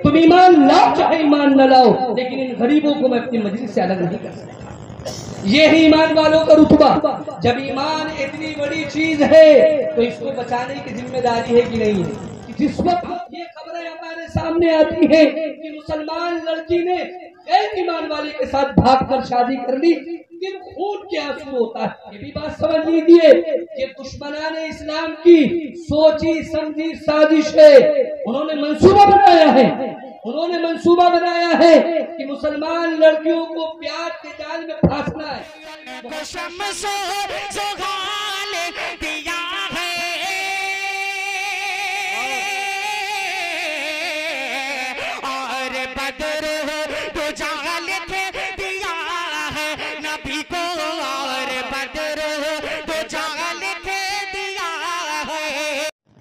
تم ایمان لاؤ چاہے ایمان نہ لاؤ، لیکن ان غریبوں کو میں اپنی مجلس سے الگ نہیں کر سکتا۔ یہ ہے ایمان والوں کا رتبہ۔ جب ایمان اتنی بڑی چیز ہے تو اس کو بچانے کی ذمہ داری ہے کہ نہیں ہے؟ جس وقت یہ خبریں ہمارے سامنے آتی ہیں کہ مسلمان لڑکی نے ایک ایمان والے کے ساتھ بھاگ کر شادی کر لی، دل خون کے آنسو ہوتا ہے۔ یہ بھی بات سمجھ لیجیے کہ دشمنان اسلام کی سوچی سمجھی سازش ہے۔ انہوں نے منصوبہ بنایا ہے کہ مسلمان لڑکیوں کو پیار کے جال میں پھانسنا ہے۔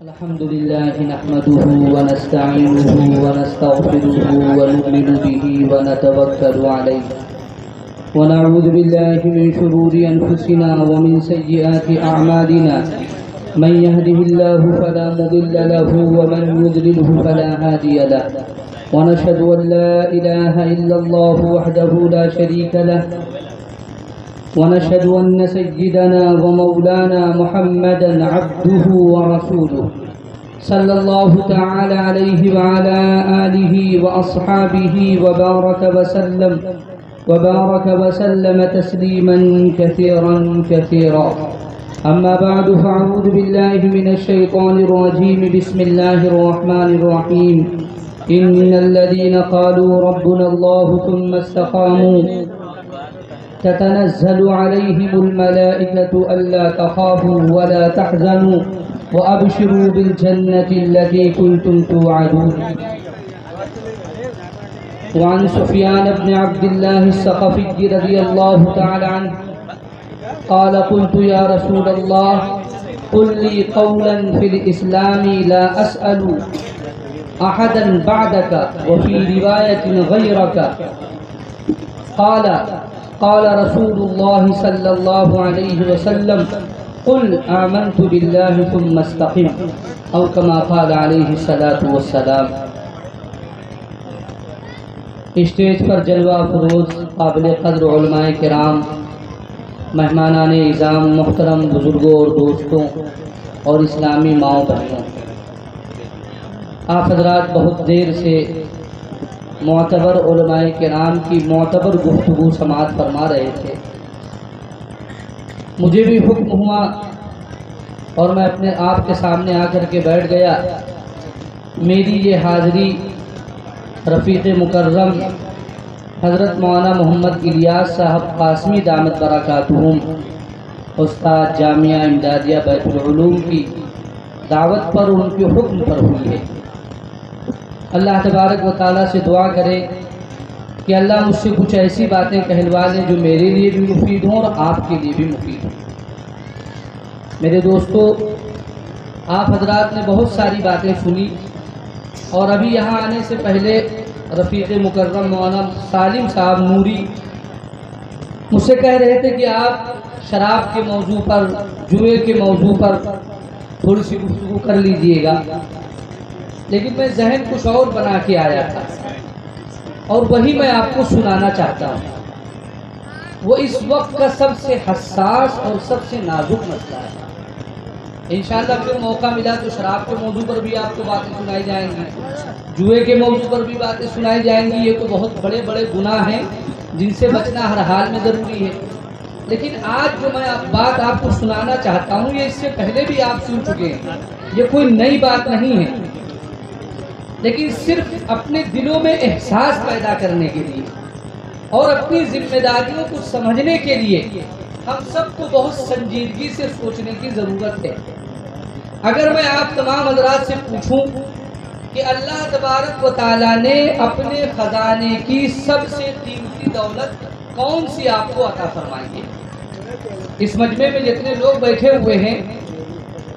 الحمد لله نحمده ونستعينه ونستغفره ونؤمن به ونتوكل عليه ونعوذ بالله من شرور أنفسنا ومن سيئات أعمالنا من يهده الله فلا مضل له ومن يضلله فلا هادي له ونشهد أن لا إله إلا الله وحده لا شريك له ونشهد أن سيدنا ومولانا محمدا عبده ورسوله صلى الله تعالى عليه وعلى آله وأصحابه وبارك وسلم تسليما كثيرا أما بعد فأعوذ بالله من الشيطان الرجيم بسم الله الرحمن الرحيم إن الذين قالوا ربنا الله ثم استقاموا تتنزل عليهم الملائكة ألا تخافوا ولا تحزنوا وأبشروا بالجنة التي كنتم توعدون۔ وعن سفيان بن عبد الله الثقفي رضي الله تعالى عنه قال قلت يا رسول الله قل لي قولا في الإسلام لا أسأل أحدا بعدك وفي رواية غيرك قال رسول الله صلى الله عليه وسلم قل آمنت بالله ثم استقم او كما قال عليه الصلاة والسلام۔ اسٹیج پر جلوہ فروز قابل قدر علماء کرام، مہمانان اعظام، محترم بزرگوں اور دوستوں اور اسلامی ماؤں بہنوں، آپ حضرات بہت دیر سے معتبر علماء کرام کی معتبر گفتگو سماعت فرما رہے تھے۔ مجھے بھی حکم ہوا اور میں اپنے آپ کے سامنے آ کر کے بیٹھ گیا۔ میری یہ حاضری رفیق مکرم حضرت مولانا محمد الیاس صاحب قاسمی دامت برکاتہم، استاد جامعہ امدادیہ بیت العلوم کی دعوت پر، ان کے حکم پر ہوئی ہے۔ اللہ تبارک و تعالیٰ سے دعا کرے کہ اللہ مجھ سے کچھ ایسی باتیں کہلوا لیں جو میرے لیے بھی مفید ہوں اور آپ کے لیے بھی مفید ہوں۔ میرے دوستو، آپ حضرات نے بہت ساری باتیں سنی، اور ابھی یہاں آنے سے پہلے رفیق مکرم مولانا سالم صاحب نوری مجھ سے کہہ رہے تھے کہ آپ شراب کے موضوع پر، جوئے کے موضوع پر تھوڑی سی گفتگو کر لیجئے گا، لیکن میں ذہن کچھ اور بنا کے آیا تھا اور وہی میں آپ کو سنانا چاہتا ہوں۔ وہ اس وقت کا سب سے حساس اور سب سے نازک مسئلہ ہے۔ انشاءاللہ پھر موقع ملا تو شراب کے موضوع پر بھی آپ کو باتیں سنائی جائیں گی، جوئے کے موضوع پر بھی باتیں سنائی جائیں گی۔ یہ تو بہت بڑے بڑے گناہ ہیں جن سے بچنا ہر حال میں ضروری ہے، لیکن آج جو میں بات آپ کو سنانا چاہتا ہوں یہ اس سے پہلے بھی آپ سن چکے ہیں، یہ کوئی نئی بات نہیں ہے، لیکن صرف اپنے دلوں میں احساس پیدا کرنے کے لیے اور اپنی ذمہ داریوں کو سمجھنے کے لیے ہم سب کو بہت سنجیدگی سے سوچنے کی ضرورت ہے۔ اگر میں آپ تمام حضرات سے پوچھوں کہ اللہ تبارک و تعالیٰ نے اپنے خزانے کی سب سے قیمتی دولت کون سی آپ کو عطا فرمائی ہے؟ اس مجمع میں جتنے لوگ بیٹھے ہوئے ہیں،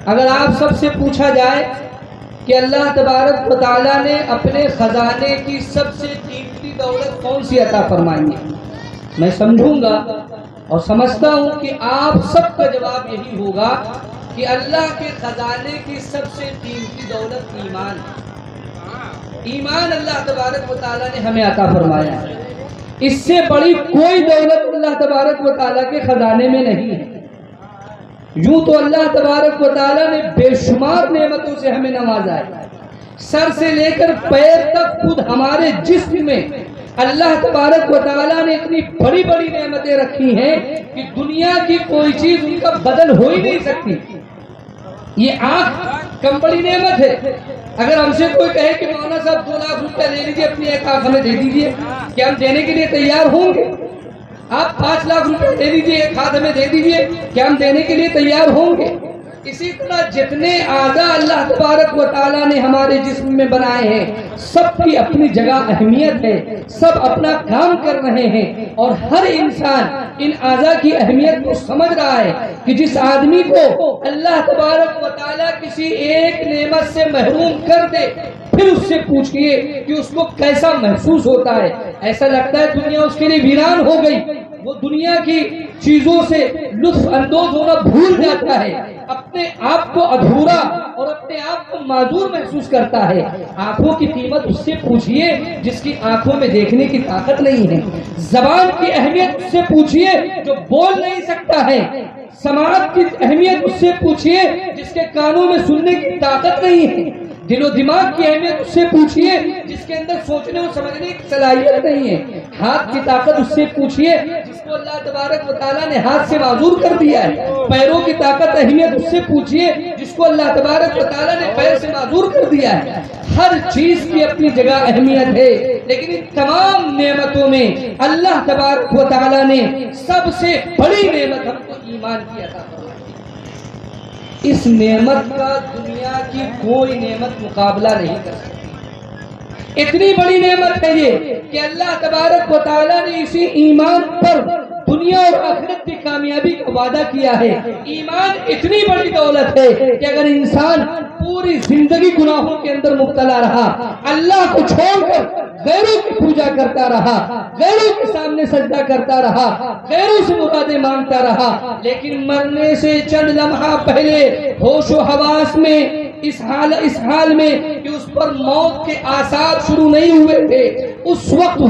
اگر آپ سب سے پوچھا جائے کہ اللہ تبارک و تعالیٰ نے اپنے خزانے کی سب سے قیمتی دولت کون سی عطا فرمائی ہے، میں سمجھوں گا اور سمجھتا ہوں کہ آپ سب کا جواب یہی ہوگا کہ اللہ کے خزانے کی سب سے قیمتی دولت ایمان ہے۔ ایمان اللہ تبارک و تعالیٰ نے ہمیں عطا فرمایا ہے، اس سے بڑی کوئی دولت اللہ تبارک و تعالیٰ کے خزانے میں نہیں ہے۔ یوں تو اللہ تبارک و تعالیٰ نے بے شمار نعمتوں سے ہمیں نوازا ہے، سر سے لے کر پیر تک خود ہمارے جسم میں اللہ تبارک و تعالیٰ نے اتنی بڑی بڑی نعمتیں رکھی ہیں کہ دنیا کی کوئی چیز ان کا بدل ہو ہی نہیں سکتی۔ یہ آنکھ کم بڑی نعمت ہے۔ اگر ہم سے کوئی کہے کہ مولانا صاحب 2 لاکھ روپیہ لے لیجیے، اپنی ایک آنکھ ہمیں دے دیجیے، کیا ہم دینے کے لیے تیار ہوں گے؟ آپ 5 لاکھ روپیہ دے دیجیے، ایک ہاتھ ہمیں دے دیجیے، کیا ہم دینے کے لیے تیار ہوں گے؟ اسی طرح جتنے اعضاء اللہ تبارک و تعالیٰ نے ہمارے جسم میں بنائے ہیں، سب کی اپنی جگہ اہمیت ہے، سب اپنا کام کر رہے ہیں، اور ہر انسان ان اعضاء کی اہمیت کو سمجھ رہا ہے کہ جس آدمی کو اللہ تبارک و تعالیٰ کسی ایک نعمت سے محروم کر دے، پھر اس سے پوچھئے کہ اس کو کیسا محسوس ہوتا ہے۔ ایسا لگتا ہے دنیا اس کے لیے ویران ہو گئی، وہ دنیا کی چیزوں سے لطف اندوز ہونا بھول جاتا ہے، اپنے آپ کو ادھورا اور اپنے آپ کو معذور محسوس کرتا ہے۔ آنکھوں کی قیمت اس سے پوچھئے جس کی آنکھوں میں دیکھنے کی طاقت نہیں ہے، زبان کی اہمیت اس سے پوچھئے جو بول نہیں سکتا ہے، سماعت کی اہمیت اس سے پوچھئے جس کے کانوں میں سننے کی طاقت نہیں ہے، دل و دماغ کی اہمیت اس سے پوچھئے جس کے اندر سوچنے اور سمجھنے کی صلاحیت نہیں ہے، ہاتھ کی طاقت اس سے پوچھئے جس کو اللہ تبارک و تعالیٰ نے ہاتھ سے معذور کر دیا ہے، پیروں کی طاقت اہمیت اس سے پوچھئے جس کو اللہ تبارک و تعالیٰ نے پیر سے معذور کر دیا ہے۔ ہر چیز کی اپنی جگہ اہمیت ہے، لیکن ان تمام نعمتوں میں اللہ تبارک و تعالیٰ نے سب سے بڑی نعمت ہم کو ایمان کی عطا فرمائی۔ اس نعمت کا دنیا کی کوئی نعمت مقابلہ نہیں کر سکتی۔ اتنی بڑی نعمت ہے یہ کہ اللہ تبارک و تعالیٰ نے اسی ایمان پر دنیا اور آخرت کی کامیابی کا وعدہ کیا ہے۔ ایمان اتنی بڑی دولت ہے کہ اگر انسان پوری زندگی گناہوں کے اندر مبتلا رہا، اللہ کو چھوڑ کر غیروں کی پوجا کرتا رہا، غیروں کے سامنے سجدہ کرتا رہا، غیروں سے مرادیں مانگتا رہا، لیکن مرنے سے چند لمحہ پہلے ہوش و حواس میں اس حال میں کہ اس پر موت کے آثار شروع نہیں ہوئے تھے، اس وقت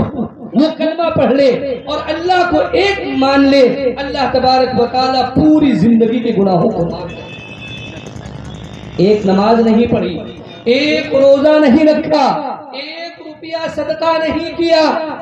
وہ کلمہ پڑھ لے اور اللہ کو ایک مان لے، اللہ تبارک و تعالیٰ پوری زندگی کے گناہوں کو معاف کر۔ ایک نماز نہیں پڑھی، ایک روزہ نہیں رکھا، ایک روپیہ صدقہ نہیں کیا،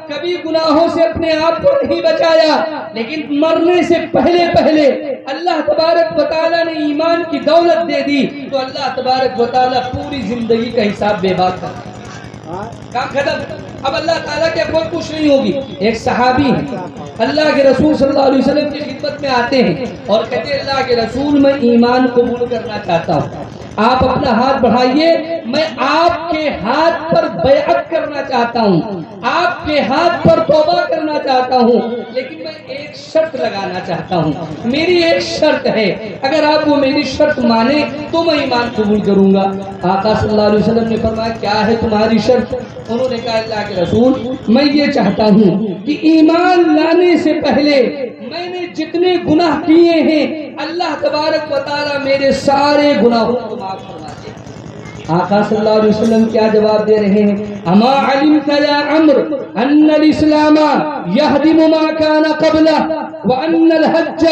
کبھی گناہوں سے اپنے آپ کو نہیں بچایا، لیکن مرنے سے پہلے اللہ تبارک و تعالیٰ نے ایمان کی دولت دے دی تو اللہ تبارک و تعالیٰ پوری زندگی کا حساب بے بات کر دیا۔ کام ختم، اب اللہ تعالیٰ کے کوئی کچھ نہیں ہوگی۔ ایک صحابی ہیں، اللہ کے رسول صلی اللہ علیہ وسلم کی خدمت میں آتے ہیں اور کہتے ہیں اللہ کے رسول میں ایمان قبول کرنا چاہتا ہوں، آپ اپنا ہاتھ بڑھائیے، میں آپ کے ہاتھ پر بیعت کرنا چاہتا ہوں، آپ کے ہاتھ پر توبہ کرنا چاہتا ہوں، لیکن میں ایک شرط لگانا چاہتا ہوں، میری ایک شرط ہے، اگر آپ وہ میری شرط مانیں تو میں ایمان قبول کروں گا۔ آقا صلی اللہ علیہ وسلم نے فرمایا کیا ہے تمہاری شرط؟ انہوں نے کہا اللہ کے رسول میں یہ چاہتا ہوں کہ ایمان لانے سے پہلے میں نے جتنے گناہ کیے ہیں اللہ تبارک و تعالیٰ میرے سارے گناہوں کو معاف فرما دے۔ آقا صلی اللہ علیہ وسلم کیا جواب دے رہے ہیں؟ اما علمت یا عمر ان الاسلام یہدم ما کان قبلہ وان الحج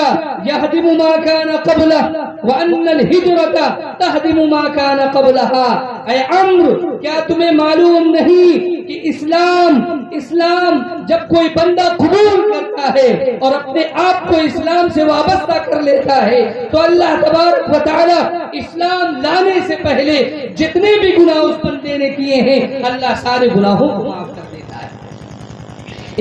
یہدم ما کان قبلہ وان الہجرۃ تہدم ما کان قبلہا۔ اے عمر کیا تمہیں معلوم نہیں کہ اسلام جب کوئی بندہ قبول کرتا ہے اور اپنے آپ کو اسلام سے وابستہ کر لیتا ہے تو اللہ تبارک و تعالی اسلام لانے سے پہلے جتنے بھی گناہ اس بندے نے کیے ہیں اللہ سارے گناہوں کو معاف کر دیتا ہے۔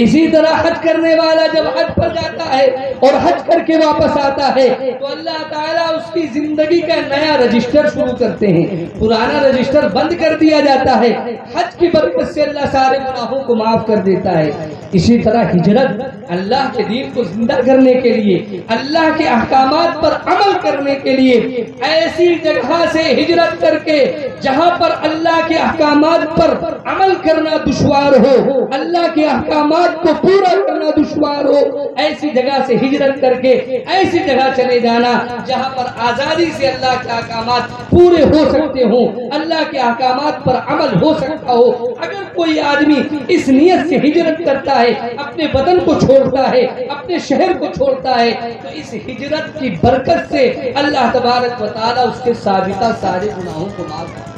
اسی طرح حج کرنے والا جب حج پر جاتا ہے اور حج کر کے واپس آتا ہے تو اللہ تعالیٰ اس کی زندگی کا نیا رجسٹر شروع کرتے ہیں، پرانا رجسٹر بند کر دیا جاتا ہے، حج کی برکت سے اللہ سارے گناہوں کو معاف کر دیتا ہے۔ اسی طرح ہجرت اللہ کے دین کو زندہ کرنے کے لیے، اللہ کے احکامات پر عمل کرنے کے لیے ایسی جگہ سے ہجرت کر کے جہاں پر اللہ کے احکامات پر عمل کرنا دشوار ہو، اللہ کے احکامات احکامات کو پورا کرنا دشوار ہو، ایسی جگہ سے ہجرت کر کے ایسی جگہ چلے جانا جہاں پر آزادی سے اللہ کے احکامات پورے ہو سکتے ہوں، اللہ کے احکامات پر عمل ہو سکتا ہو۔ اگر کوئی آدمی اس نیت سے ہجرت کرتا ہے، اپنے وطن کو چھوڑتا ہے، اپنے شہر کو چھوڑتا ہے، تو اس ہجرت کی برکت سے اللہ تبارک و تعالیٰ اس کے سابقہ سارے گناہوں کو معاف کرتا ہے۔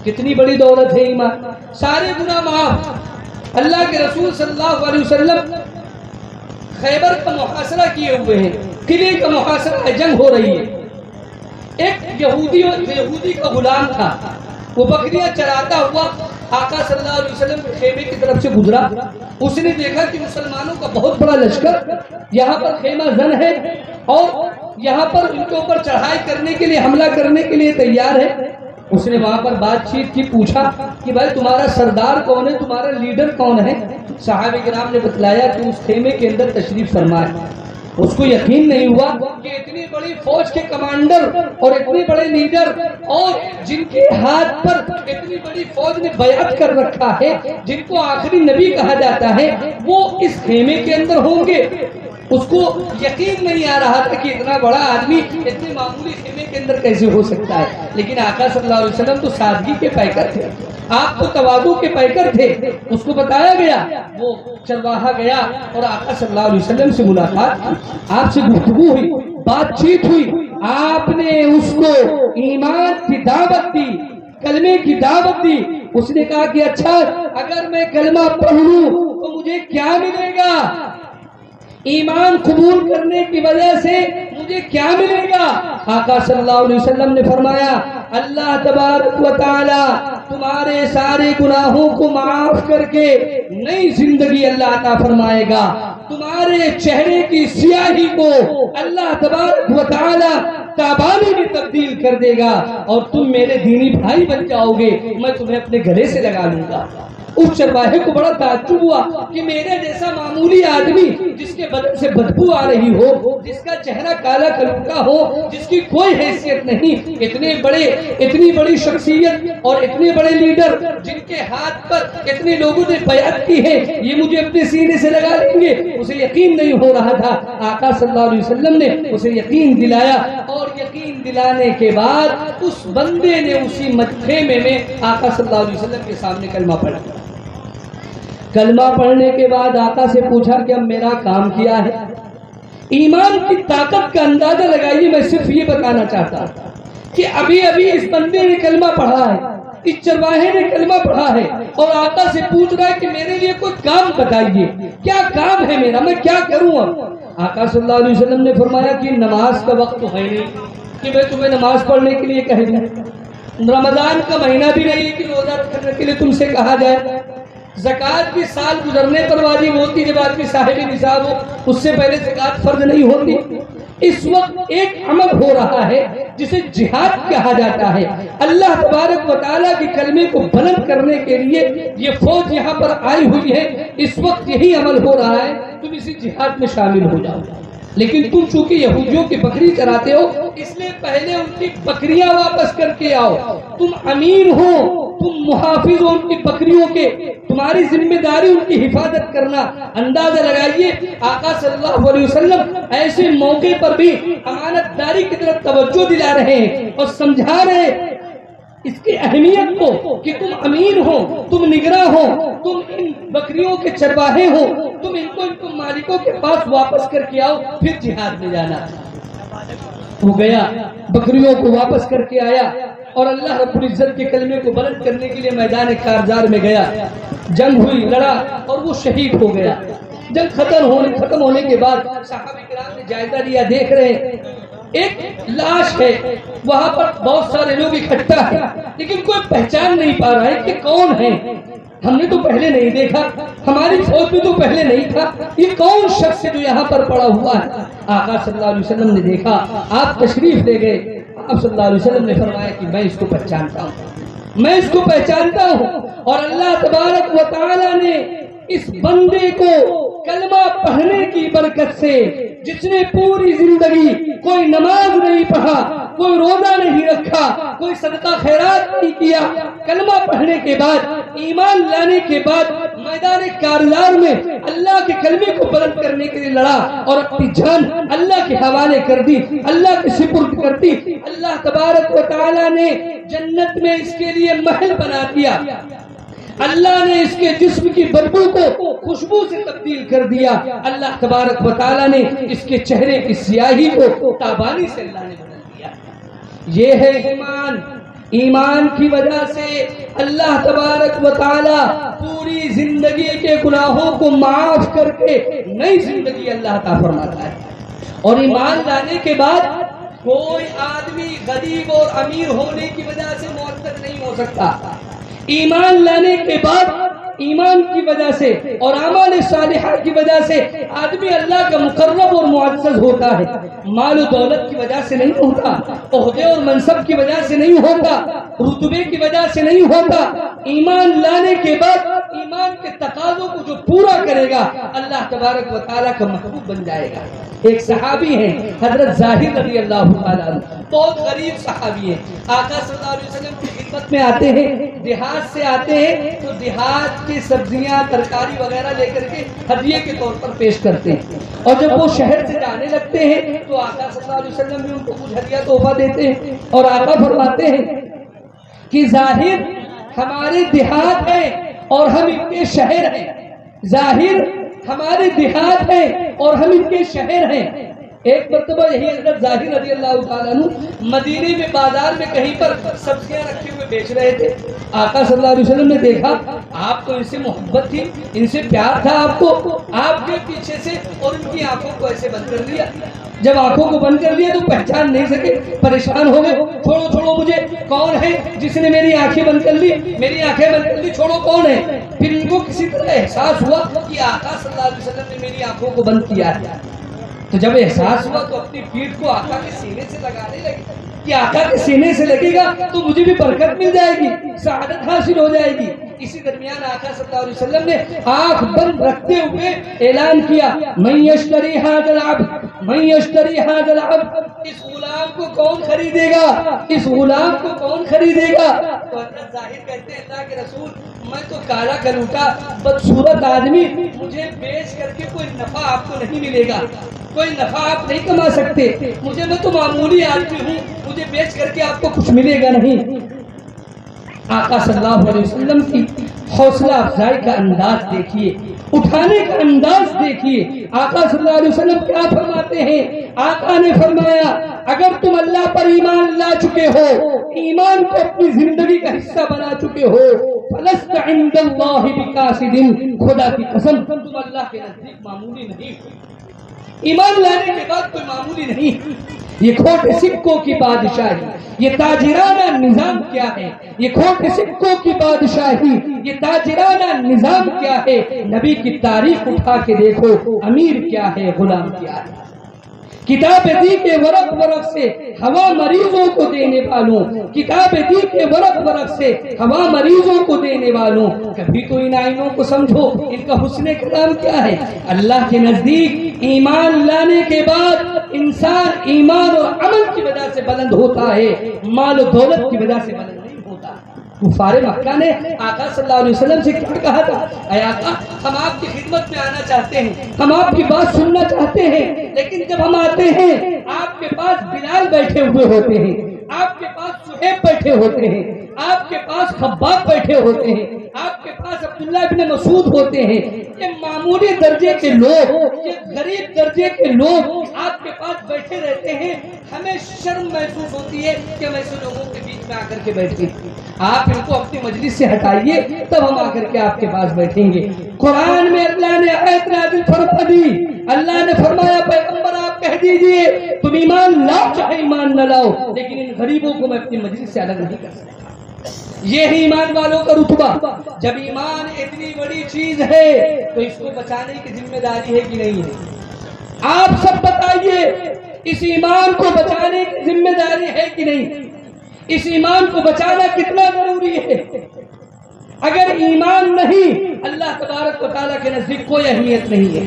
کتنی بڑی دولت ہے ایمان، سارے گناہ معاف۔ اللہ کے رسول صلی اللہ علیہ وسلم خیبر کا محاصرہ کیے ہوئے ہیں، قلعے کا محاصرہ ہے، جنگ ہو رہی ہے۔ ایک یہودی کا غلام تھا، وہ بکریاں چراتا ہوا آقا صلی اللہ علیہ وسلم کے خیمے کی طرف سے گزرا۔ اس نے دیکھا کہ مسلمانوں کا بہت بڑا لشکر یہاں پر خیمہ زن ہے اور یہاں پر ان کے اوپر چڑھائی کرنے کے لیے، حملہ کرنے کے لیے تیار ہے۔ اس نے وہاں پر بات چیت کی، پوچھا کہ بھائی تمہارا سردار کون ہے، تمہارا لیڈر کون ہے؟ صحابہ کرام نے بتلایا کہ اس خیمے کے اندر تشریف فرما ہے۔ اس کو یقین نہیں ہوا کہ اتنی بڑی فوج کے کمانڈر اور اتنے بڑے لیڈر اور جن کے ہاتھ پر اتنی بڑی فوج نے بیعت کر رکھا ہے، جن کو آخری نبی کہا جاتا ہے، وہ اس خیمے کے اندر ہوں گے۔ اس کو یقین نہیں آ رہا تھا کہ اتنا بڑا آدمی اتنے معمولی خیمے کے اندر کیسے ہو سکتا ہے۔ لیکن آقا صلی اللہ علیہ وسلم تو سادگی کے پیکر تھے، آپ تو تواضع کے پیکر تھے۔ اس کو بتایا گیا، وہ چرواہا گیا اور آقا صلی اللہ علیہ وسلم سے ملاقات کی، آپ سے گفتگو ہوئی، بات چیت ہوئی۔ آپ نے اس کو ایمان کی دعوت دی، کلمے کی دعوت دی۔ اس نے کہا کہ اچھا اگر میں کلمہ پڑھ لوں تو مجھے کیا ملے گا؟ ایمان قبول کرنے کی وجہ سے مجھے کیا ملے گا؟ آقا صلی اللہ علیہ وسلم نے فرمایا اللہ تبارک و تعالی تمہارے سارے گناہوں کو معاف کر کے نئی زندگی اللہ عطا فرمائے گا، تمہارے چہرے کی سیاہی کو اللہ تبارک و تعالی تابانی میں تبدیل کر دے گا اور تم میرے دینی بھائی بن جاؤ گے، میں تمہیں اپنے گلے سے لگا لوں گا۔ اس چرواہے کو بڑا تعجب ہوا کہ میرے جیسا معمولی آدمی جس کے بدن سے بدبو آ رہی ہو، جس کا چہرہ کالا کلوٹا ہو، جس کی کوئی حیثیت نہیں، اتنی بڑی شخصیت اور اتنے بڑے لیڈر جن کے ہاتھ پر اتنے لوگوں نے بیعت کی ہے، یہ مجھے اپنے سینے سے لگا لیں گے؟ اسے یقین نہیں ہو رہا تھا۔ آقا صلی اللہ علیہ وسلم نے اسے یقین دلایا اور یقین دلانے کے بعد اس بندے نے اسی خیمے میں آقا صلی اللہ علیہ وسلم کے سامنے کلمہ پڑھا۔ کلمہ پڑھنے کے بعد آقا سے پوچھا کہ اب میرا کام کیا ہے؟ ایمان کی طاقت کا اندازہ لگائیے، میں صرف یہ بتانا چاہتا ہوں کہ ابھی اس بندے نے کلمہ پڑھا ہے، اس چرواہے نے کلمہ پڑھا ہے اور آقا سے پوچھ رہا ہے کہ میرے لیے کوئی کام بتائیے، کیا کام ہے میرا، میں کیا کروں؟ آقا صلی اللہ علیہ وسلم نے فرمایا کہ نماز کا وقت تو ہے نہیں کہ میں تمہیں نماز پڑھنے کے لیے کہہ دوں، رمضان کا مہینہ بھی نہیں کہ روزہ رکھنے کے لیے تم سے کہا جائے، زکوٰۃ بھی سال گزرنے پر واجب ہوتی جب آدمی صاحب نصاب ہو، اس سے پہلے زکوٰۃ فرض نہیں ہوتی۔ اس وقت ایک عمل ہو رہا ہے جسے جہاد کہا جاتا ہے، اللہ تبارک و تعالیٰ کے کلمے کو بلند کرنے کے لیے یہ فوج یہاں پر آئی ہوئی ہے، اس وقت یہی عمل ہو رہا ہے، تم اسی جہاد میں شامل ہو جاؤ۔ لیکن تم چونکہ یہودیوں کی بکری چراتے ہو، اس لیے پہلے ان کی بکریاں واپس کر کے آؤ۔ تم امیر ہو، تم محافظ ہو ان کی بکریوں کے، تمہاری ذمہ داری ان کی حفاظت کرنا۔ اندازہ لگائیے آقا صلی اللہ علیہ وسلم ایسے موقع پر بھی امانت داری کی طرف توجہ دلا رہے ہیں اور سمجھا رہے ہیں اس کی اہمیت کو کہ تم امین ہو، تم نگراں ہو، تم ان بکریوں کے چرواہے ہو، تم ان کو مالکوں کے پاس واپس کر کے آؤ، پھر جہاد میں جانا۔ وہ گیا، بکریوں کو واپس کر کے آیا اور اللہ رب العزت کے کلمے کو بلند کرنے کے لیے میدان کارزار میں گیا۔ جنگ ہوئی، لڑا اور وہ شہید ہو گیا۔ جنگ ختم ہونے کے بعد صحابہ کرام نے جائزہ لیا، دیکھ رہے ہیں ایک لاش ہے، وہاں پر بہت سارے لوگ اکٹھا ہیں لیکن کوئی پہچان نہیں پا رہا ہے کہ کون ہے، ہم نے تو پہلے نہیں دیکھا، ہماری فوج میں تو پہلے نہیں تھا، یہ کون شخص ہے جو یہاں پر پڑا ہوا ہے؟ آقا صلی اللہ علیہ وسلم نے دیکھا، آپ تشریف لے گئے۔ آپ صلی اللہ علیہ وسلم نے فرمایا کہ میں اس کو پہچانتا ہوں، میں اس کو پہچانتا ہوں، اور اللہ تبارک و تعالی نے اس بندے کو کلمہ پڑھنے کی برکت سے جس نے پوری زندگی کوئی نماز نہیں پڑھا، کوئی روزہ نہیں رکھا، کوئی صدقہ خیرات نہیں کیا، کلمہ پڑھنے کے بعد، ایمان لانے کے بعد میدان کارزار میں اللہ کے کلمے کو بلند کرنے کے لیے لڑا اور اپنی جان اللہ کے حوالے کر دی، اللہ کے سپرد کر دی، اللہ تبارک و تعالیٰ نے جنت میں اس کے لیے محل بنا دیا، اللہ نے اس کے جسم کی بدبو کو خوشبو سے تبدیل کر دیا، اللہ تبارک و تعالیٰ نے اس کے چہرے کی سیاہی کو تابانی سے اللہ نے بدل دیا۔ یہ ہے ایمان۔ ایمان کی وجہ سے اللہ تبارک و تعالیٰ پوری زندگی کے گناہوں کو معاف کر کے نئی زندگی اللہ عطا فرماتا ہے۔ اور ایمان لانے کے بعد کوئی آدمی غریب اور امیر ہونے کی وجہ سے معتد نہیں ہو سکتا۔ ایمان لانے کے بعد ایمان کی وجہ سے اور اعمال صالحہ کی وجہ سے آدمی اللہ کا مقرب اور معزز ہوتا ہے، مال و دولت کی وجہ سے نہیں ہوتا، عہدے اور منصب کی وجہ سے نہیں ہوتا، رتبے کی وجہ سے نہیں ہوتا۔ ایمان لانے کے بعد ایمان کے تقاضوں کو جو پورا کرے گا اللہ تبارک و تعالیٰ کا محبوب بن جائے گا۔ ایک صحابی ہیں حضرت ظاہر رضی اللہ تعالیٰ عنہ، بہت غریب صحابی ہیں، آقا صلی اللہ علیہ وسلم کی خدمت میں آتے ہیں، دیہات سے آتے ہیں تو دیہات کی سبزیاں ترکاری وغیرہ لے کر کے ہدیے کے طور پر پیش کرتے ہیں، اور جب وہ شہر سے جانے لگتے ہیں تو آقا صلی اللہ علیہ وسلم بھی ان کو کچھ ہدیہ تحفہ دیتے ہیں، اور آقا فرماتے ہیں کہ ظاہر ہمارے دیہات ہے اور ہم ان کے شہر ہیں، ظاہر ہمارے دیہات ہیں اور ہم ان کے شہر ہیں۔ ایک مرتبہ یہی حضرت ظاہر رضی اللہ تعالیٰ عنہ مدینے میں بازار میں کہیں پر سبزیاں رکھے ہوئے بیچ رہے تھے، آقا صلی اللہ علیہ وسلم نے دیکھا آپ کو ان سے محبت تھی، ان سے پیار تھا آپ کو، آپ کے پیچھے سے اور ان کی آنکھوں کو ایسے بند کر لیا۔ جب آنکھوں کو بند کر لیا تو پہچان نہیں سکے، پریشان ہو گئے، چھوڑو چھوڑو مجھے، کون ہے جس نے میری آنکھیں بند کر لی، میری آنکھیں بند کر لی، چھوڑو کون ہے؟ پھر ان کو کسی طرح احساس ہوا کہ آقا صلی اللہ علیہ وسلم نے میری آنکھوں کو بند کیا ہے، تو جب احساس ہوا تو اپنی پیٹھ کو آقا کے سینے سے لگانے لگے کہ آقا کے سینے سے لگے گا تو مجھے بھی برکت مل جائے گی، سعادت حاصل ہو جائے گی۔ اسی درمیان آقا صلی اللہ علیہ وسلم نے آنکھ بند رکھتے ہوئے اعلان کیا، من یشتری ھذا العبد، من یشتری ھذا العبد، اس غلام کو کون خریدے گا، اس غلام کو کون خریدے گا؟ تو حضرت ظاہر کہتے ہیں اللہ کے رسول میں تو کالا کلوٹا بدصورت آدمی، مجھے بیچ کر کے کوئی نفع آپ کو نہیں ملے گا، کوئی نفع آپ نہیں کما سکتے، میں تو معمولی آدمی ہوں، مجھے بیچ کر کے آپ کو کچھ ملے گا نہیں۔ آقا صلی اللہ علیہ وسلم کی حوصلہ افزائی کا انداز دیکھیے، اٹھانے کا انداز دیکھیے، آقا صلی اللہ علیہ وسلم کیا فرماتے ہیں؟ آقا نے فرمایا اگر تم اللہ پر ایمان لا چکے ہو، ایمان کو اپنی زندگی کا حصہ بنا چکے ہو، فلست عند اللہ بقاصد، خدا کی قسم تم اللہ کے نزدیک معمولی نہیں ہو۔ ایمان لانے کے بعد کوئی معمولی نہیں۔ یہ کھوٹے سکوں کی بادشاہی، یہ تاجرانہ نظام کیا ہے؟ یہ کھوٹے سکوں کی بادشاہی، یہ تاجرانہ نظام کیا ہے؟ نبی کی تاریخ اٹھا کے دیکھو، امیر کیا ہے، غلام کیا ہے۔ کتاب دی کے ورق ورق سے ہوا مریضوں کو دینے والوں، کتاب دی کے ورق ورق سے ہوا مریضوں کو دینے والوں، کبھی تو ان آئینوں کو سمجھو، ان کا حسن کلام کیا ہے۔ اللہ کے نزدیک ایمان لانے کے بعد انسان ایمان اور عمل کی وجہ سے بلند ہوتا ہے، مال و دولت کی وجہ سے بلند نہیں ہوتا۔ کفار مکہ نے آقا صلی اللہ علیہ وسلم سے کیا کہا تھا؟ اے آقا ہم آپ کی خدمت میں آنا چاہتے ہیں، ہم آپ کی بات سننا چاہتے ہیں، لیکن جب ہم آتے ہیں آپ کے پاس بلال بیٹھے ہوئے ہوتے ہیں، آپ کے پاس صہیب بیٹھے ہوتے ہیں، آپ کے پاس خباب بیٹھے ہوتے ہیں، آپ کے پاس عبداللہ بن مسعود ہوتے ہیں۔ یہ معمولی درجے کے لوگ، یہ غریب درجے کے لوگ آپ کے پاس بیٹھے رہتے ہیں، ہمیں شرم محسوس ہوتی ہے کہ ہم ایسے لوگوں کے بیچ میں آ کر کے بیٹھیں۔ آپ ان کو اپنی مجلس سے ہٹائیے تب ہم آ کر کے آپ کے پاس بیٹھیں گے۔ قرآن میں اللہ نے آیت نازل فرما دی، اللہ نے فرمایا پیغمبر آپ کہہ دیجئے تم ایمان لاؤ چاہے ایمان نہ لاؤ، لیکن ان غریبوں کو میں اپنی مجلس سے الگ نہیں کر سکتا۔ یہ ہی ایمان والوں کا رتبہ۔ جب ایمان اتنی بڑی چیز ہے تو اس کو بچانے کی ذمہ داری ہے کہ نہیں ہے؟ آپ سب بتائیے اس ایمان کو بچانے کی ذمہ داری ہے کہ نہیں؟ اس ایمان کو بچانا کتنا ضروری ہے؟ اگر ایمان نہیں، اللہ تبارک و تعالیٰ کے نزدیک کوئی اہمیت نہیں ہے.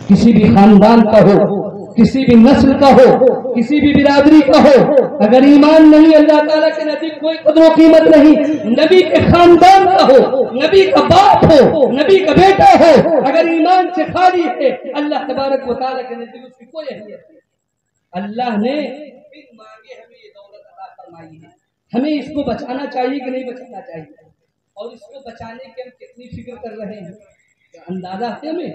کسی بھی خاندان کا ہو، کسی بھی نسل کا ہو، کسی بھی برادری کا ہو، اگر ایمان نہیں اللہ تعالیٰ کے نزدیک کوئی قدر و قیمت نہیں. نبی کے خاندان کا ہو، نبی کا باپ ہو، نبی کا بیٹا ہو، اگر ایمان سے خالی ہے اللہ تبارک و تعالیٰ کے نزدیک اس کی کوئی اہمیت نہیں. اللہ نے بن مانگے ہمیں یہ دولت عطا فرمائی ہے. ہمیں اس کو بچانا چاہیے کہ نہیں بچانا چاہیے؟ اور اس کو بچانے کی ہم کتنی فکر کر رہے ہیں؟ اندازہ ہے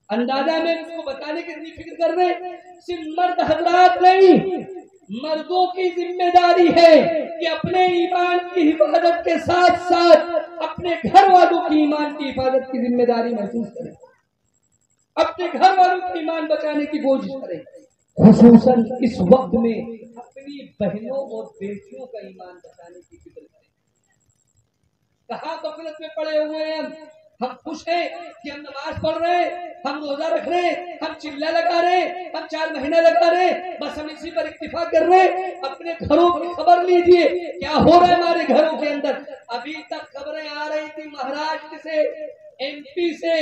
اندازہ میں اس کو بچانے کی کتنی فکر کر رہے ہیں؟ صرف مرد حضرات نہیں، مردوں کی ذمہ داری ہے کہ اپنے ایمان کی حفاظت کے ساتھ ساتھ اپنے گھر والوں کی ایمان کی حفاظت کی ذمہ داری محسوس کریں، اپنے گھر والوں کی ایمان بچانے کی کوشش کریں. خصوصاً اس وقت میں اپنی بہنوں اور بیٹیوں کا ایمان بچانے کی فکر کریں. کہاں غفلت میں پڑے ہوئے ہیں ہم خوش ہیں کہ ہم نماز پڑھ رہے ہیں، ہم روزہ رکھ رہے ہیں، ہم چلہ لگا رہے ہیں، ہم 4 مہینے لگا رہے ہیں، بس ہم اسی پر اکتفا کر رہے ہیں. اپنے گھروں کی خبر لیجئے کیا ہو رہا ہے ہمارے گھروں کے اندر. ابھی تک خبریں آ رہی تھی مہاراشٹر سے، ایم پی سے،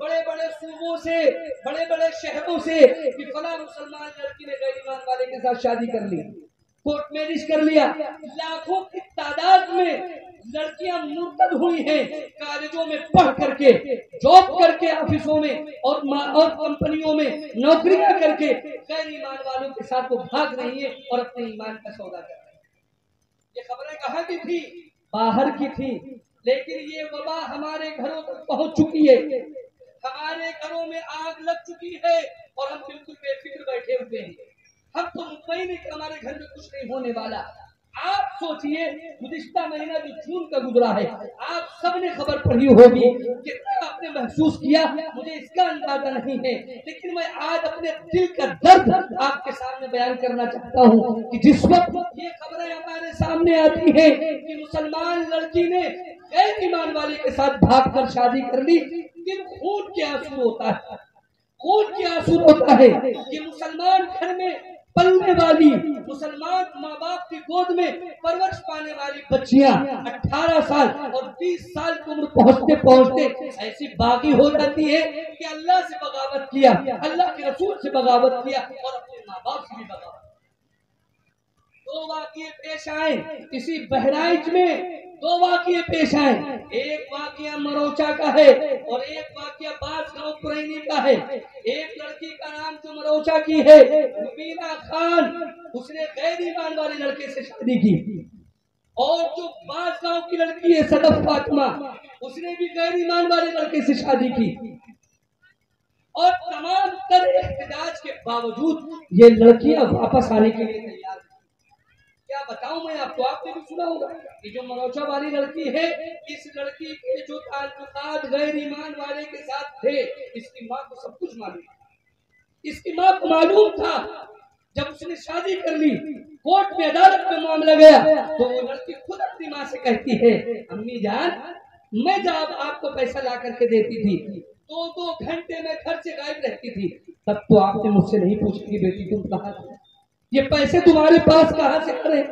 بڑے بڑے صوبوں سے، بڑے بڑے شہروں سے کہ فلاں مسلمان لڑکی نے غیر ایمان والے کے ساتھ شادی کر لی، کورٹ میرج کر لیا. لاکھوں کی تعداد میں لڑکیاں مرتد ہوئی ہیں، کالجوں میں پڑھ کر کے، جاب کر کے، آفسوں میں اور کمپنیوں میں نوکریاں کر کے غیر ایمان والوں کے ساتھ وہ بھاگ رہی ہیں اور اپنے ایمان کا سودا کر رہی ہیں. یہ خبریں کہاں کی تھی؟ باہر کی تھی. لیکن یہ وبا ہمارے گھروں تک پہنچ چکی ہے، ہمارے گھروں میں آگ لگ چکی ہے اور ہم بالکل بے فکر بیٹھے ہوئے ہیں. ہم تو مطمئن ہیں کہ ہمارے گھر میں کچھ نہیں ہونے والا. آپ سوچئے گزشتہ مہینہ جو جون کا گزرا ہے، آپ سب نے خبر پڑھی ہوگی، کتنا آپ نے محسوس کیا مجھے اس کا اندازہ نہیں ہے. لیکن میں آج اپنے دل کا درد آپ کے سامنے بیان کرنا چاہتا ہوں کہ جس وقت یہ خبریں ہمارے سامنے آتی ہیں کہ مسلمان لڑکی نے غیر ایمان والے کے ساتھ بھاگ کر شادی کر لی، دل خون کے آنسو ہوتا ہے، خون کے آنسو ہوتا ہے کہ مسلمان گھر میں پلنے والی، مسلمان ماں باپ کی گود میں پرورش پانے والی بچیاں 18 سال اور 20 سال کی عمر پہنچتے پہنچتے ایسی باغی ہو جاتی ہے کہ اللہ سے بغاوت کیا، اللہ کے رسول سے بغاوت کیا اور اپنے ماں باپ سے بھی بغاوت. 2 واقعے پیش آئے اسی بہرائچ میں، 2 واقعے پیش آئے. ایک واقعہ مروچا کا ہے اور ایک واقعہ باز گاؤں پرینی کا ہے. ایک لڑکی کا نام جو مروچا کی ہے ربینہ خان، اس نے غیر ایمان والے لڑکے سے شادی کی. اور جو باز گاؤں کی لڑکی ہے صدف فاطمہ، اس نے بھی غیر ایمان والے لڑکے سے شادی کی. اور تمام تر احتجاج کے باوجود یہ لڑکیاں واپس آنے کے لیے تیار ہیں. کیا بتاؤں میں آپ کو، آپ نے بھی سنا ہوگا کہ جو مروچا والی لڑکی ہے، اس لڑکی کے جو تعلقات غیر ایمان والے کے ساتھ تھے، اس کی ماں کو سب کچھ معلوم تھا. اس کی ماں کو معلوم تھا. جب اس نے شادی کر لی، کورٹ میں عدالت میں معاملہ گیا تو وہ لڑکی خود اپنی ماں سے کہتی ہے امی جان، میں جب آپ کو پیسہ لا کر کے دیتی تھی 2 گھنٹے میں گھر سے غائب رہتی تھی، تب تو آپ نے مجھ سے نہیں پوچھی کہ بیٹی تم کہاں تھی، یہ پیسے تمہارے پاس کہاں سے کرے.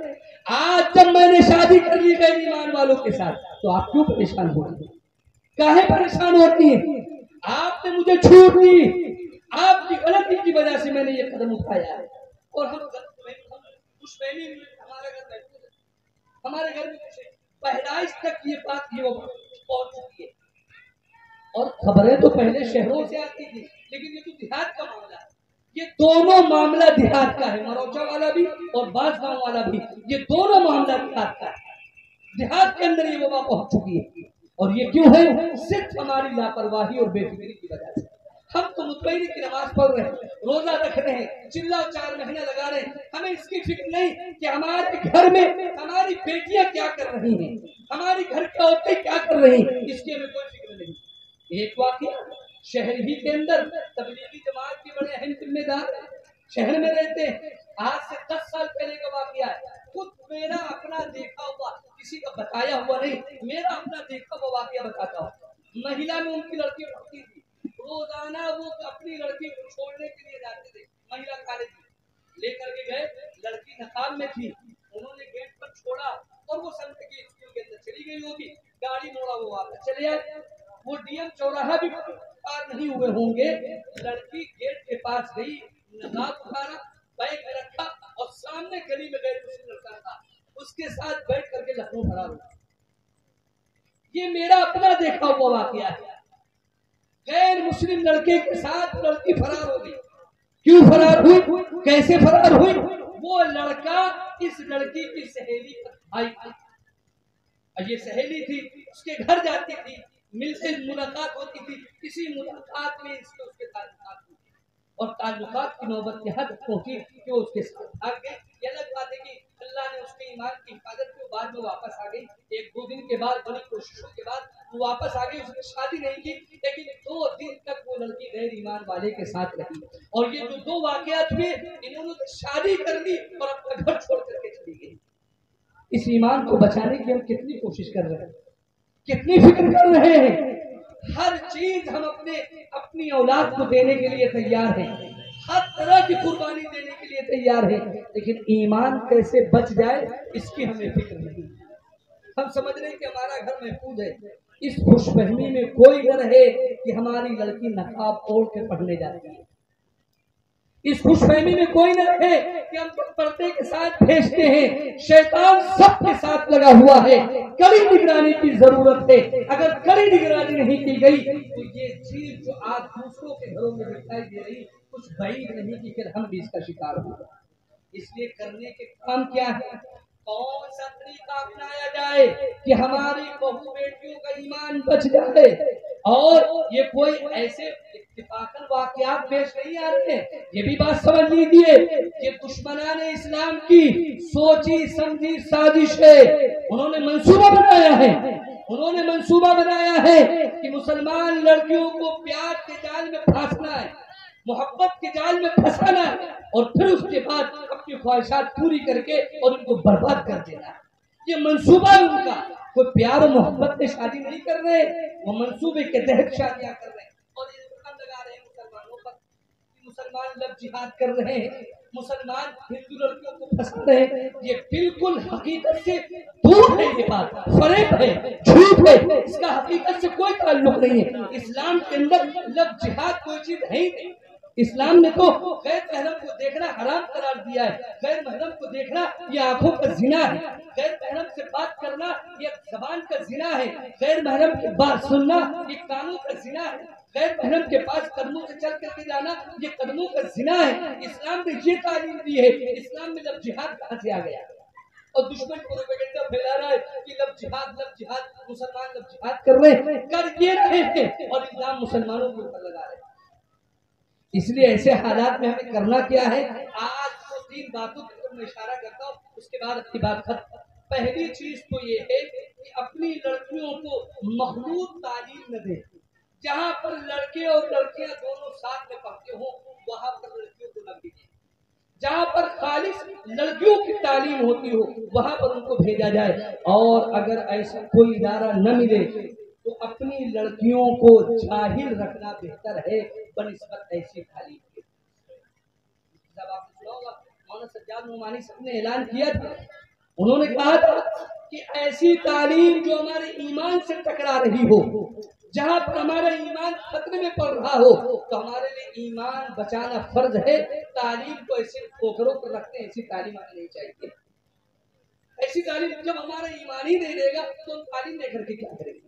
آج جب میں نے شادی کر لی غیر ایمان والوں کے ساتھ تو آپ کیوں پریشان ہو رہی ہیں؟ کاہے پریشان ہوتی ہیں؟ آپ نے مجھے چھوٹ دی، آپ کی غلطی کی وجہ سے میں نے یہ قدم اٹھایا ہے. اور ہم خوش فہمی ہمارے گھر میں ہمارے گھر میں بہرائچ تک یہ بات یہ پہنچ چکی ہے. اور خبریں تو پہلے شہروں سے آتی تھی، لیکن یہ تو دیہات کا معاملہ ہے. یہ دونوں معاملہ دیہات کا ہے، مروچا والا بھی اور باز گاؤں والا بھی، یہ دونوں معاملہ دیہات کا ہے. دیہات کے اندر یہ وبا پہنچ چکی ہے. اور یہ کیوں ہے؟ صرف ہماری لاپرواہی اور بے فکری کی وجہ سے. ہم تو مطمئن کی نماز پڑھ رہے ہیں، روزہ رکھ رہے ہیں، چلہ 4 مہینے لگا رہے ہیں، ہمیں اس کی فکر نہیں کہ ہمارے گھر میں ہماری بیٹیاں کیا کر رہی ہیں، ہماری گھر کی عورتیں کیا کر رہی ہیں، اس کی ہمیں کوئی فکر نہیں. ایک واقعہ شہر ہی کے اندر تبلیغی جماعت کے بڑے اہم ذمہ دار شہر میں رہتے ہیں، آج سے 10 سال پہلے کا واقعہ ہے. خود میرا اپنا دیکھا ہوا، کسی کا بتایا ہوا نہیں، میرا اپنا دیکھا ہوا واقعہ بتاتا ہوں. مہیلا میں ان کی لڑکی پڑھتی تھی، روزانہ وہ اپنی لڑکی کو چھوڑنے کے لیے جاتے تھے. مہیلا کالج میں لے کر کے گئے، لڑکی نقاب میں تھی، انہوں نے گیٹ پر چھوڑا اور وہ سمجھے کہ اسکول کے اندر چلی گئی ہوگی. گاڑی موڑا وہ واپس چلے آئے. وہ ڈی ایم چوراہا بھی پار نہیں ہوئے ہوں گے, لڑکی گیٹ کے پاس گئی, نقاب اتارا, بیگ میں رکھا اور سامنے گلی میں غیر مسلم لڑکا تھا, اس کے ساتھ بیٹھ کر کے لکھنؤ فرار ہوا. یہ میرا اپنا دیکھا ہوا واقعہ ہے. غیر مسلم لڑکے کے ساتھ لڑکی فرار ہو گئی. کیوں فرار ہوئی, کیسے فرار ہوئی؟ وہ لڑکا اس لڑکی کی سہیلی کا بھائی تھا. یہ سہیلی تھی, اس کے گھر جاتی تھی, مل سے ملاقات ہوتی تھی. کسی ملاقات میں اس کے تعلقات ہوئی اور تعلقات کی نوبت کی حد پہنچی کہ وہ اس کے ساتھ بھاگ گئے. یہ الگ بات ہے کہ اللہ نے اس کے ایمان کی حفاظت کی, بعد میں واپس آ گئی. 1-2 دن کے بعد بڑی کوششوں کے بعد وہ واپس آ گئی. اس نے شادی نہیں کی, لیکن 2 دن تک وہ لڑکی غیر ایمان والے کے ساتھ رہی. اور یہ جو 2 واقعات ہوئے, انہوں نے شادی کر لی اور اپنا گھر چھوڑ کر کے چلی گئی. اس ایمان کو بچانے کی ہم کتنی کوشش کر رہے ہیں, کتنی فکر کر رہے ہیں. ہر چیز ہم اپنی اولاد کو دینے کے لیے تیار ہیں, ہر طرح کی قربانی دینے کے لیے تیار ہیں, لیکن ایمان کیسے بچ جائے اس کی ہمیں فکر نہیں. ہم سمجھ رہے ہیں کہ ہمارا گھر محفوظ ہے. اس خوش فہمی میں کوئی نہ رہے کہ ہماری لڑکی نقاب اوڑھ کے پڑھنے جاتی ہے. اس خوش فہمی میں کوئی نہ رہے کہ ہم پردے کے ساتھ بھیجتے ہیں. شیطان سب کے ساتھ لگا ہوا ہے, کڑی نگرانی کی ضرورت ہے. اگر کڑی نگرانی نہیں کی گئی تو یہ چیز جو آج دوسروں کے گھروں میں دکھائی دے رہی, کچھ بعید نہیں کہ پھر ہم بھی اس کا شکار ہوں. اس لیے کرنے کے کام کیا ہے, کون سا طریقہ اپنایا جائے کہ ہماری بہو بیٹیوں کا ایمان بچ جائے. اور یہ کوئی ایسے اتفاقاً واقعات پیش نہیں آ رہے ہیں, یہ بھی بات سمجھ لیجیے, یہ دشمنان اسلام کی سوچی سمجھی سازش ہے. انہوں نے منصوبہ بنایا ہے, انہوں نے منصوبہ بنایا ہے کہ مسلمان لڑکیوں کو پیار کے جال میں پھانسنا ہے, محبت کے جال میں پھنسانا ہے, اور پھر اس کے بعد اپنی خواہشات پوری کر کے اور ان کو برباد کر دینا ہے. یہ منصوبہ ہے ان کا. کوئی پیار و محبت میں شادی نہیں کر رہے, وہ منصوبے کے تحت شادیاں کر رہے ہیں. اور الزام لگا رہے ہیں مسلمانوں پر کہ مسلمان لب جہاد کر رہے ہیں, مسلمان ہندو لڑکیوں کو پھنسا رہے ہیں. یہ بالکل حقیقت سے دور ہے, یہ بات فریب ہے, جھوٹ ہے, اس کا حقیقت سے کوئی تعلق نہیں ہے. اسلام کے اندر لب جہاد کوئی چیز ہے ہی نہیں. اسلام نے تو غیر محرم کو دیکھنا حرام قرار دیا ہے. غیر محرم کو دیکھنا یہ آنکھوں کا زنا ہے, غیر محرم سے بات کرنا یہ زبان کا زنا ہے, غیر محرم کی بات سننا یہ کانوں کا زنا ہے, غیر محرم کے پاس قدموں سے چل کر کے جانا یہ قدموں کا زنا ہے. اسلام نے یہ تعلیم دی ہے. اسلام میں لب جہاد کہاں سے آ گیا؟ اور دشمن پروپیگنڈا پھیلا رہا ہے کہ لب جہاد مسلمان لب جہاد کر رہے ہیں اور الزام مسلمانوں کے اوپر لگا رہے ہیں. اس لیے ایسے حالات میں ہمیں کرنا کیا ہے, آج تو 3 باتوں پر میں اشارہ کرتا ہوں, اس کے بعد اپنی بات ختم. پہلی چیز تو یہ ہے کہ اپنی لڑکیوں کو مخلوط تعلیم نہ دیں. جہاں پر لڑکے اور لڑکیاں دونوں ساتھ میں پڑھتے ہوں وہاں پر لڑکیوں کو نہ بھیجیں. جہاں پر خالص لڑکیوں کی تعلیم ہوتی ہو وہاں پر ان کو بھیجا جائے. اور اگر ایسا کوئی ادارہ نہ ملے تو اپنی لڑکیوں کو جاہل رکھنا بہتر ہے بنسبت ایسی تعلیم کے. جب آپ نے سنا ہوگا مولانا سجاد نعمانی صاحب نے اعلان کیا تھا, انہوں نے کہا تھا کہ ایسی تعلیم جو ہمارے ایمان سے ٹکرا رہی ہو, جہاں پر ہمارا ایمان خطرے میں پڑ رہا ہو, تو ہمارے لیے ایمان بچانا فرض ہے. تعلیم کو ایسے ٹھوکروں پر رکھتے ایسی تعلیم ہمیں نہیں چاہیے. ایسی تعلیم جب ہمارا ایمان ہی نہیں دے گا تو ہم تعلیم دے کر کے کیا کریں گے؟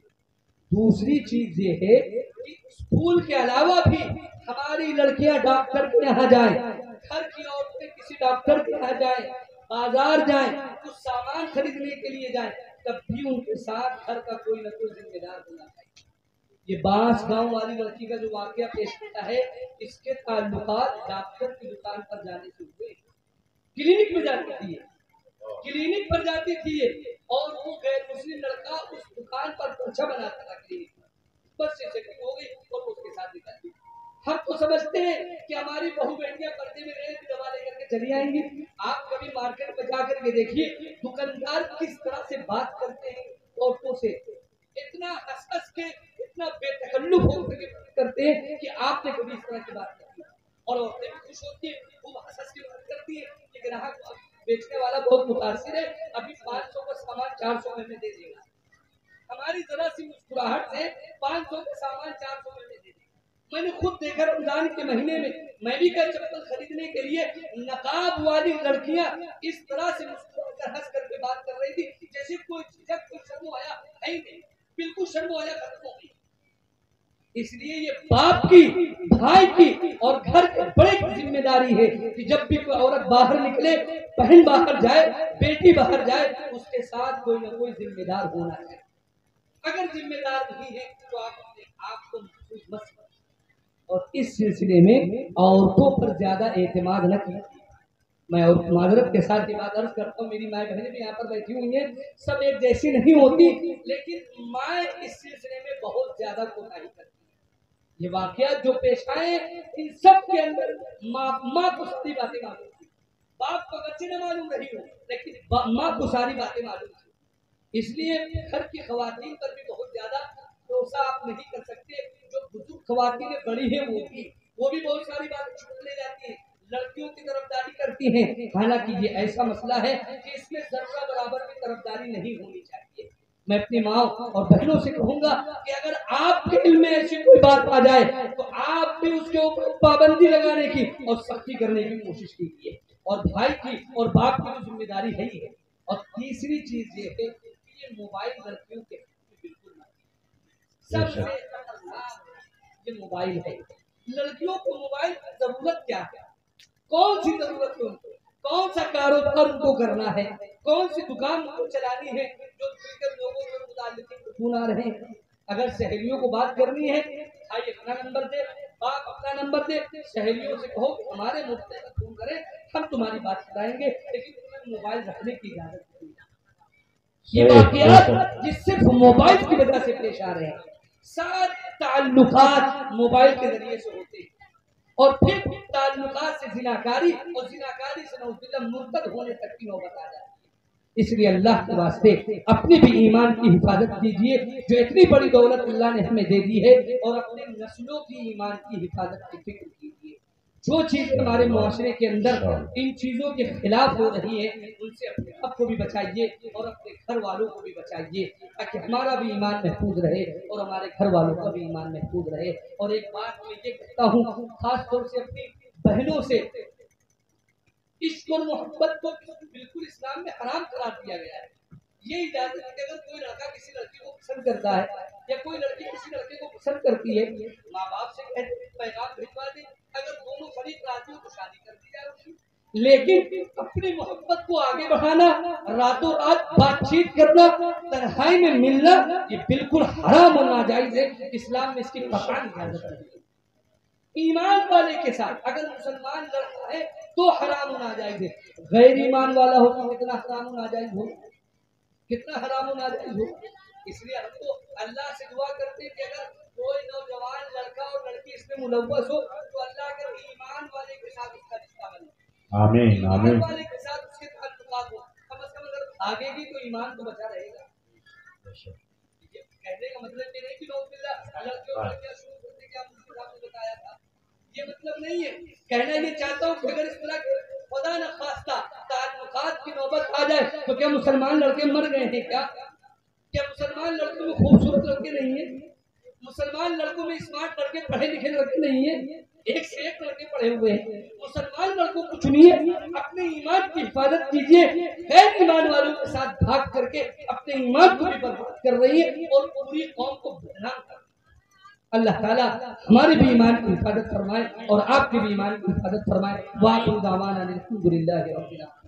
دوسری چیز یہ ہے کہ اسکول کے علاوہ بھی ہماری لڑکیاں ڈاکٹر کے یہاں جائیں, گھر کی عورتیں کسی ڈاکٹر کے یہاں جائیں, بازار جائیں, کچھ سامان خریدنے کے لیے جائیں, تب بھی ان کے ساتھ گھر کا کوئی نہ کوئی ذمہ دار ہونا چاہیے. یہ بانس گاؤں والی لڑکی کا جو واقعہ پیش کرتا ہے, اس کے تعلقات ڈاکٹر کی دکان پر جانے سے ہوئے. کلینک میں جاتی تھی, کلینک پر جاتی تھی, اور وہ غیر مسلم لڑکا اس دکان پر پرچہ بناتا تھا کلینک میں. بس سے چیکنگ ہو گئی اور اس کے ساتھ نکال دی. ہم تو سمجھتے ہیں کہ ہماری بہو بیٹیاں پردے میں رہے کی دوا لے کر کے چلی آئیں گی. آپ کبھی مارکیٹ میں جا کر کے دیکھیے دکاندار کس طرح سے بات کرتے ہیں عورتوں سے, اتنا ہنس ہنس کے, اتنا بے تکلف ہو کر کے کرتے ہیں کہ آپ نے کبھی اس طرح کی بات نہیں کی. اور عورتیں بھی خوش ہوتی ہیں, خوب ہنس ہنس کے بات کرتی ہیں کہ گراہک بیچنے والا بہت متاثر ہے, ابھی 500 کا سامان 400 میں دے دے گا. ہماری ذرا سی مسکراہٹ سے 500 کا سامان 400 میں دے دیں. میں نے خود دیکھا رمضان کے مہینے میں میں بھی کل چپل خریدنے کے لیے نقاب والی لڑکیاں اس طرح سے مسکرا کر ہنس کر کے بات کر رہی تھی جیسے کوئی جھجک کوئی شرم و حیا ہے ہی نہیں. بالکل شرم و حیا ختم ہو گئی. اس لیے یہ باپ کی بھائی کی اور گھر کے بڑے کی ذمہ داری ہے کہ جب بھی کوئی عورت باہر نکلے بہن باہر جائے بیٹی باہر جائے اس کے ساتھ کوئی نہ کوئی ذمہ دار ہونا چاہیے. اگر ذمہ دار نہیں ہے تو آپ اپنے آپ کو محفوظ مت کریں. اور اس سلسلے میں عورتوں پر زیادہ اعتماد نہ کیجیے. میں اور معذرت کے ساتھ یہ بات عرض کرتا ہوں میری مائیں بہنیں بھی یہاں پر بیٹھی ہوئی ہیں سب ایک جیسی نہیں ہوتی لیکن مائیں اس سلسلے میں بہت زیادہ کوتاہی کرتی ہیں. یہ واقعات جو پیش آئے ان سب کے اندر ماں کو ساری باتیں معلوم تھی. باپ کو اگرچہ نہ معلوم رہی ہو لیکن ماں کو ساری باتیں معلوم تھی. اس لیے گھر کی خواتین پر بھی بہت زیادہ بھروسہ آپ نہیں کر سکتے. جو بزرگ خواتین بڑی ہیں وہ بھی بہت ساری باتیں چھوڑ لے جاتی ہیں لڑکیوں کی طرفداری کرتی ہیں. حالانکہ یہ ایسا مسئلہ ہے کہ اس میں ذرہ برابر بھی طرفداری نہیں ہونی چاہیے. میں اپنی ماں اور بہنوں سے کہوں گا کہ اگر آپ کے علم میں ایسی کوئی بات آ جائے تو آپ بھی اس کے اوپر پابندی لگانے کی اور سختی کرنے کی کوشش کیجیے. اور بھائی کی اور باپ کی تو ذمہ داری ہے ہی ہے. اور تیسری چیز یہ ہے کہ یہ موبائل لڑکیوں کے بالکل نہ سب سے خطرناک یہ موبائل ہے. لڑکیوں کو موبائل کی ضرورت کیا ہے کون سی ضرورت ہے ان کو کون سا کاروبار ان کو کرنا ہے کون سی دکان ان کو چلانی ہے جو لوگوں کے متعلق فون آ رہے ہیں. اگر سہیلیوں کو بات کرنی ہے بھائی اپنا نمبر دے باپ اپنا نمبر دے سہیلیوں سے کہو ہمارے مفتے میں فون کریں ہم تمہاری بات کرائیں گے لیکن تمہیں موبائل رکھنے کی اجازت نہیں. یہ واقعات جس صرف موبائل کی وجہ سے پیش آ رہے ہیں. سارے تعلقات موبائل کے ذریعے سے ہوتے ہیں اور پھر تعلقات سے زناکاری اور زناکاری سے نعوذ باللہ مرتد ہونے تک کی نوبت آ جاتی ہے. اس لیے اللہ کے واسطے اپنے بھی ایمان کی حفاظت کیجیے جو اتنی بڑی دولت اللہ نے ہمیں دے دی ہے اور اپنے نسلوں کی ایمان کی حفاظت کی فکر کیجیے. جو چیز ہمارے معاشرے کے اندر ان چیزوں کے خلاف ہو رہی ہے ان سے اپنے آپ کو بھی بچائیے اور اپنے گھر والوں کو بھی بچائیے تاکہ ہمارا بھی ایمان محفوظ رہے اور ہمارے گھر والوں کا بھی ایمان محفوظ رہے. اور ایک بات میں یہ کہتا ہوں خاص طور سے اپنی بہنوں سے عشق اور محبت کو بالکل اسلام میں حرام قرار دیا گیا ہے. یہ اجازت ہے کہ اگر کوئی لڑکا کسی لڑکی کو پسند کرتا ہے یا کوئی لڑکی کسی لڑکے کو پسند کرتی ہے ماں باپ سے کہتے ہیں پیغام بھجوا دیں اگر دونوں فریق راضی ہو تو شادی کر دی جائے اس کی. لیکن اپنی محبت کو آگے بڑھانا راتوں رات بات چیت کرنا تنہائی میں ملنا یہ بالکل حرام اور ناجائز ہے. اسلام میں اس کی قطعاً اجازت نہیں ہے. ایمان والے کے ساتھ اگر مسلمان لڑکا ہے تو حرام و ناجائز ہے. غیر ایمان والا ہو تو کتنا حرام و ناجائز ہو کتنا حرام و ناجائز ہو. اس لیے ہم تو اللہ سے دعا کرتے ہیں کہ اگر کوئی نوجوان لڑکا اور لڑکی اس میں ملوث ہو تو اللہ کے ایمان والے کے ساتھ اس کا رشتہ بنے. آمین ایمان والے کے ساتھ اس کے تعلقات ہو کم از کم اگر آگے بھی تو ایمان تو بچا رہے گا. کہنے کا مطلب یہ نہیں کہ نوز باللہ لڑکیاں شروع کرتے کہ آپ نے بتایا تھا یہ مطلب نہیں ہے. کہنا یہ چاہتا ہوں کہ اگر اس طرح کے خدا نخواستہ تعلقات کی نوبت آ جائے تو کیا مسلمان لڑکے مر گئے ہیں کیا مسلمان لڑکوں میں خوبصورت لڑکے نہیں ہیں مسلمان لڑکوں میں اسمارٹ لڑکے پڑھے لکھے لڑکے نہیں ہیں ایک سے ایک لڑکے پڑھے ہوئے ہیں. مسلمان لڑکوں کو چنیے اپنے ایمان کی حفاظت کیجیے. غیر ایمان والوں کے ساتھ بھاگ کر کے اپنے ایمان کو بھی برباد کر رہی ہے اور پوری قوم کو بدنام کر رہی ہے. اللہ تعالیٰ ہمارے بھی ایمان کی حفاظت فرمائے اور آپ کے بھی ایمان کی حفاظت فرمائے. وآخر دعوانا الحمد للہ رب العالمین.